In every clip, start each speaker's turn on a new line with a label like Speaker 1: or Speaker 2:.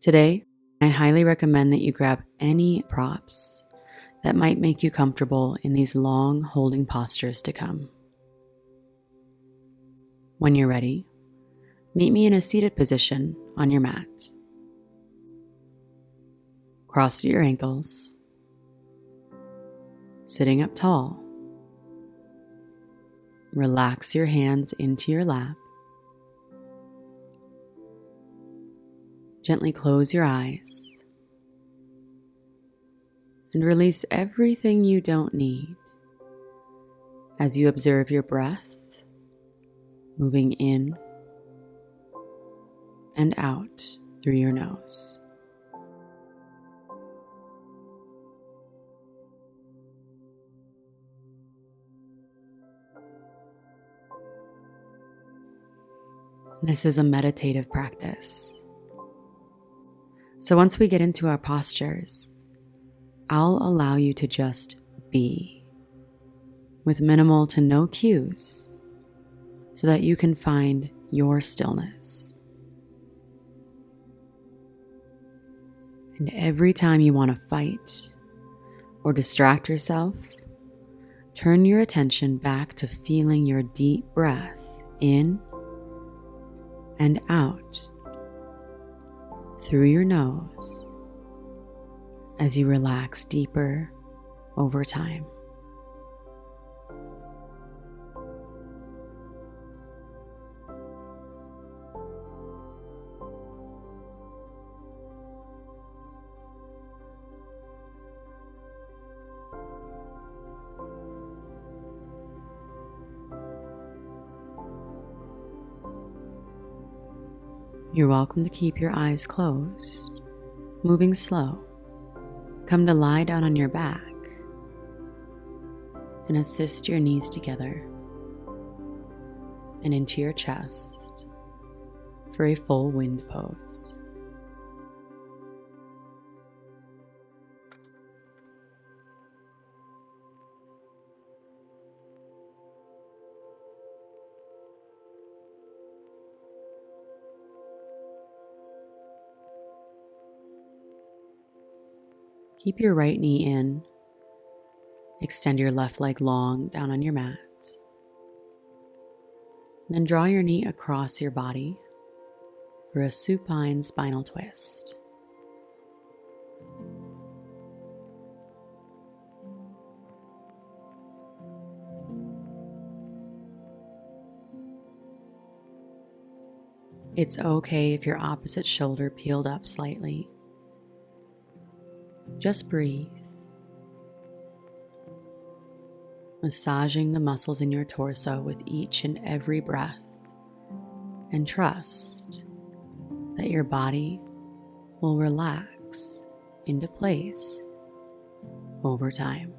Speaker 1: Today, I highly recommend that you grab any props that might make you comfortable in these long holding postures to come. When you're ready, meet me in a seated position on your mat. Cross your ankles, sitting up tall. Relax your hands into your lap. Gently close your eyes and release everything you don't need as you observe your breath moving in and out through your nose. This is a meditative practice. So once we get into our postures, I'll allow you to just be with minimal to no cues so that you can find your stillness. And every time you want to fight or distract yourself, turn your attention back to feeling your deep breath in and out through your nose as you relax deeper over time. You're welcome to keep your eyes closed, moving slow. Come to lie down on your back and assist your knees together and into your chest for a full wind pose. Keep your right knee in. Extend your left leg long down on your mat. Then draw your knee across your body for a supine spinal twist. It's okay if your opposite shoulder peeled up slightly. Just breathe, massaging the muscles in your torso with each and every breath, and trust that your body will relax into place over time.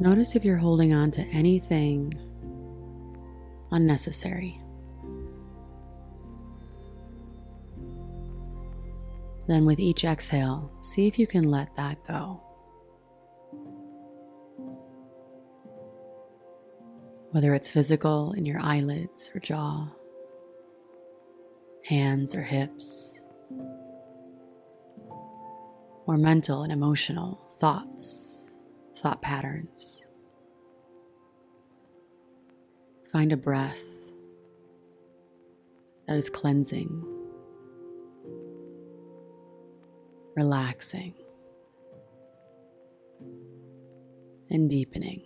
Speaker 1: Notice if you're holding on to anything unnecessary. Then with each exhale, see if you can let that go. Whether it's physical in your eyelids or jaw, hands or hips, or mental and emotional thought patterns. Find a breath that is cleansing, relaxing, and deepening.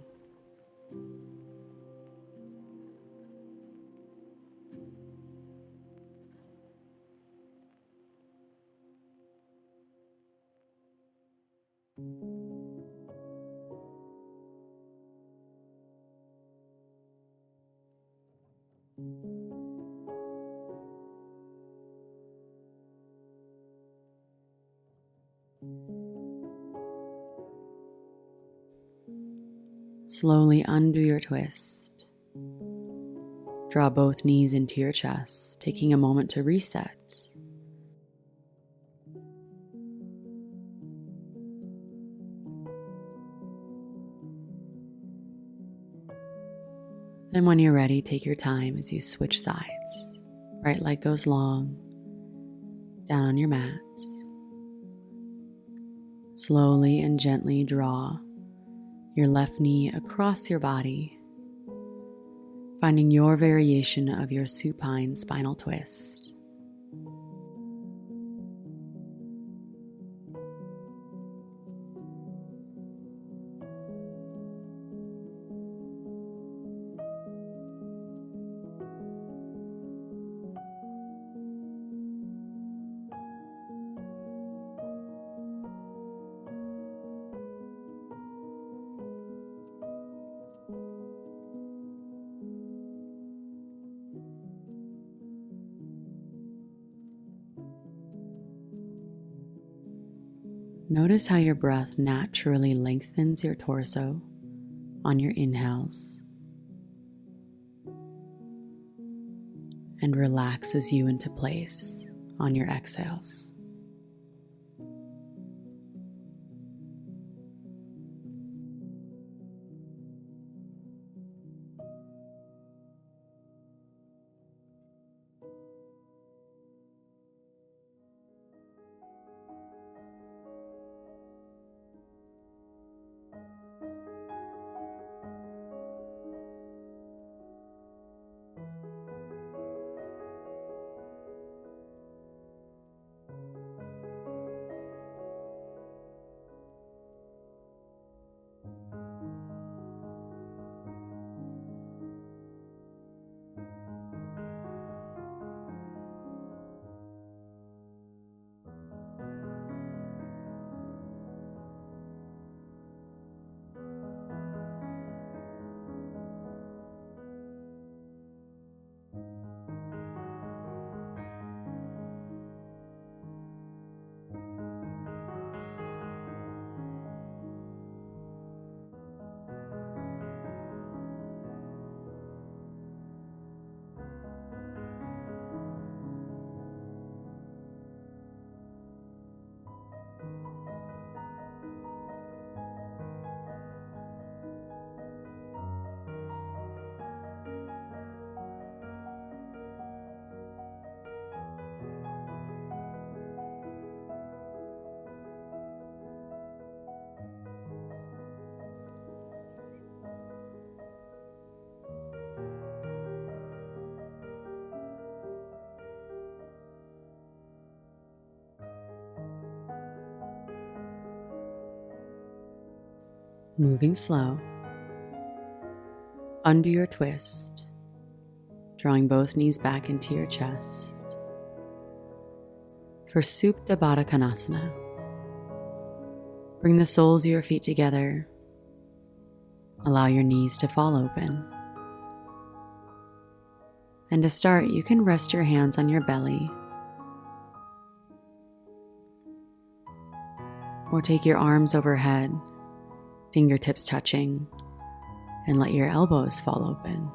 Speaker 1: Slowly undo your twist. Draw both knees into your chest, taking a moment to reset. Then when you're ready, take your time as you switch sides. Right leg goes long, down on your mat. Slowly and gently draw your left knee across your body, finding your variation of your supine spinal twist. Notice how your breath naturally lengthens your torso on your inhales and relaxes you into place on your exhales. Moving slow, undo your twist, drawing both knees back into your chest. For Supta Baddha Konasana, bring the soles of your feet together. Allow your knees to fall open. And to start, you can rest your hands on your belly or take your arms overhead, fingertips touching, and let your elbows fall open.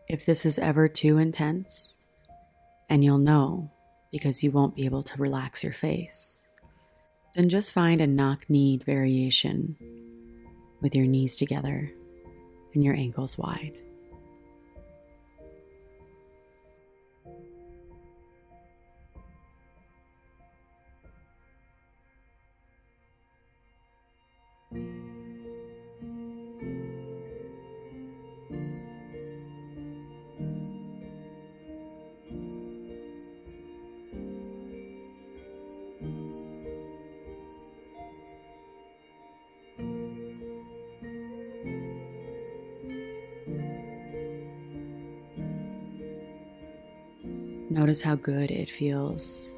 Speaker 1: If this is ever too intense, and you'll know because you won't be able to relax your face, then just find a knock-kneed variation with your knees together and your ankles wide. Notice how good it feels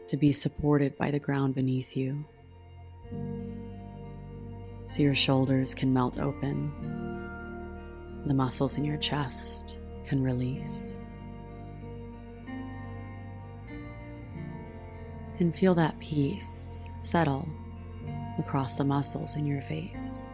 Speaker 1: to be supported by the ground beneath you, so your shoulders can melt open, the muscles in your chest can release. And feel that peace settle across the muscles in your face.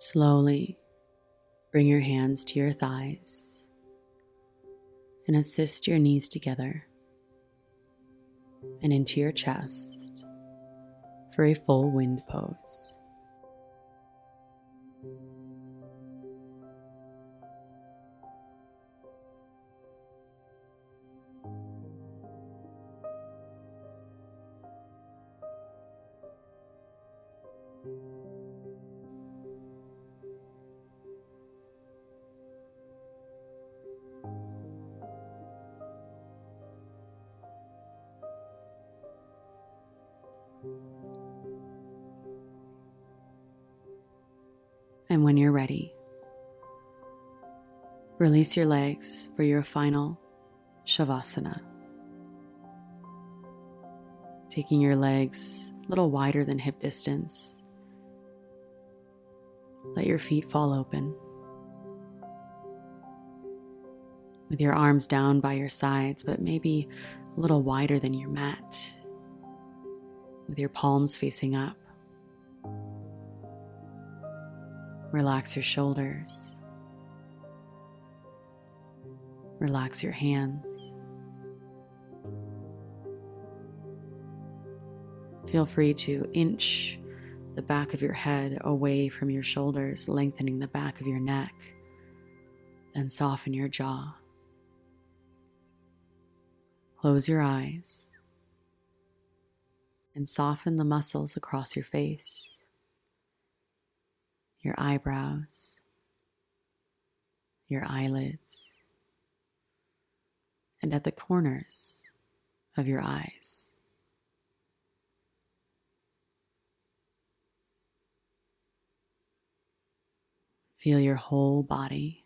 Speaker 1: Slowly bring your hands to your thighs and assist your knees together and into your chest for a full wind pose. And when you're ready, release your legs for your final shavasana. Taking your legs a little wider than hip distance, let your feet fall open. With your arms down by your sides, but maybe a little wider than your mat, with your palms facing up. Relax your shoulders. Relax your hands. Feel free to inch the back of your head away from your shoulders, lengthening the back of your neck. Then soften your jaw. Close your eyes and soften the muscles across your face, your eyebrows, your eyelids, and at the corners of your eyes. Feel your whole body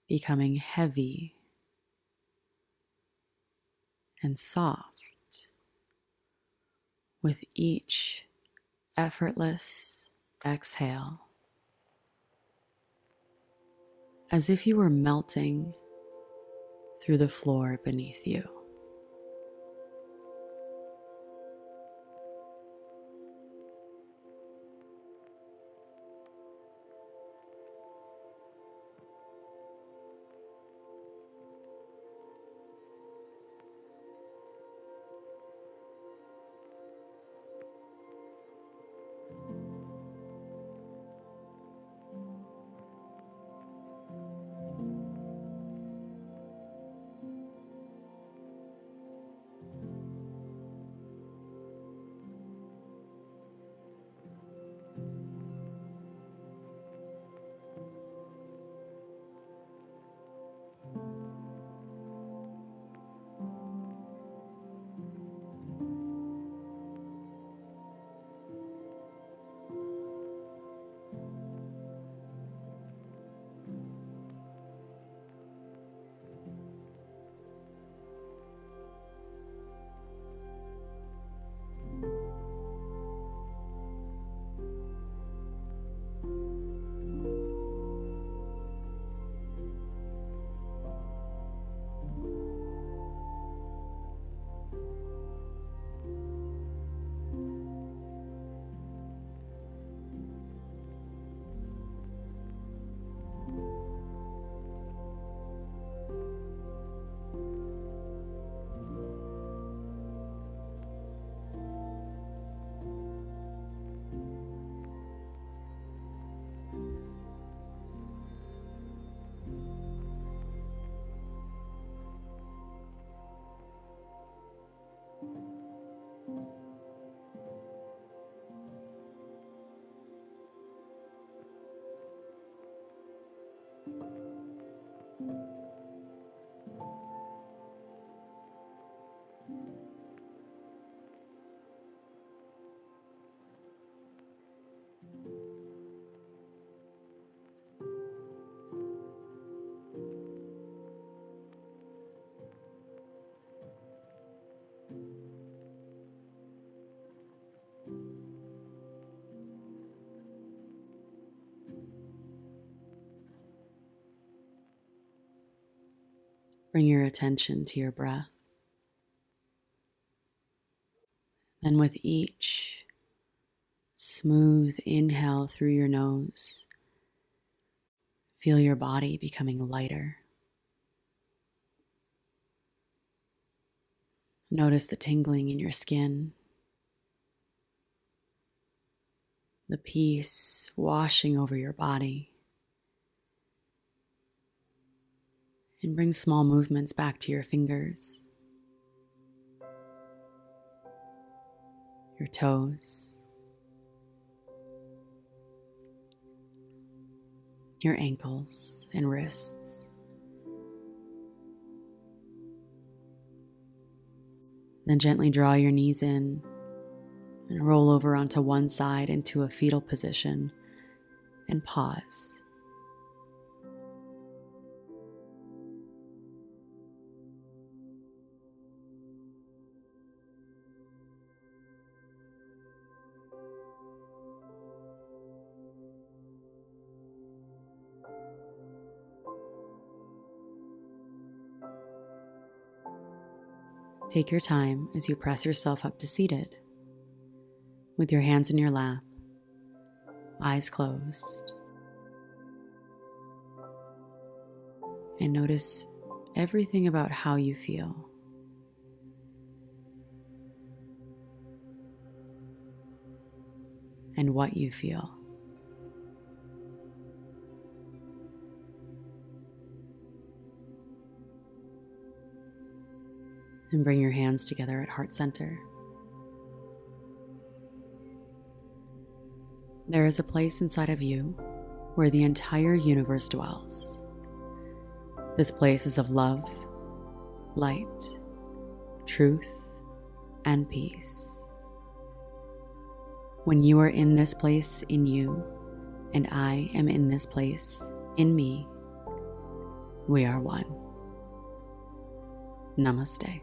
Speaker 1: becoming heavy and soft with each effortless exhale, as if you were melting through the floor beneath you. Bring your attention to your breath. Then with each smooth inhale through your nose, feel your body becoming lighter. Notice the tingling in your skin, the peace washing over your body. And bring small movements back to your fingers, your toes, your ankles and wrists. Then gently draw your knees in and roll over onto one side into a fetal position and pause. Take your time as you press yourself up to seated, with your hands in your lap, eyes closed, and notice everything about how you feel. And what you feel. And bring your hands together at heart center. There is a place inside of you where the entire universe dwells. This place is of love, light, truth, and peace. When you are in this place in you, and I am in this place in me, we are one. Namaste.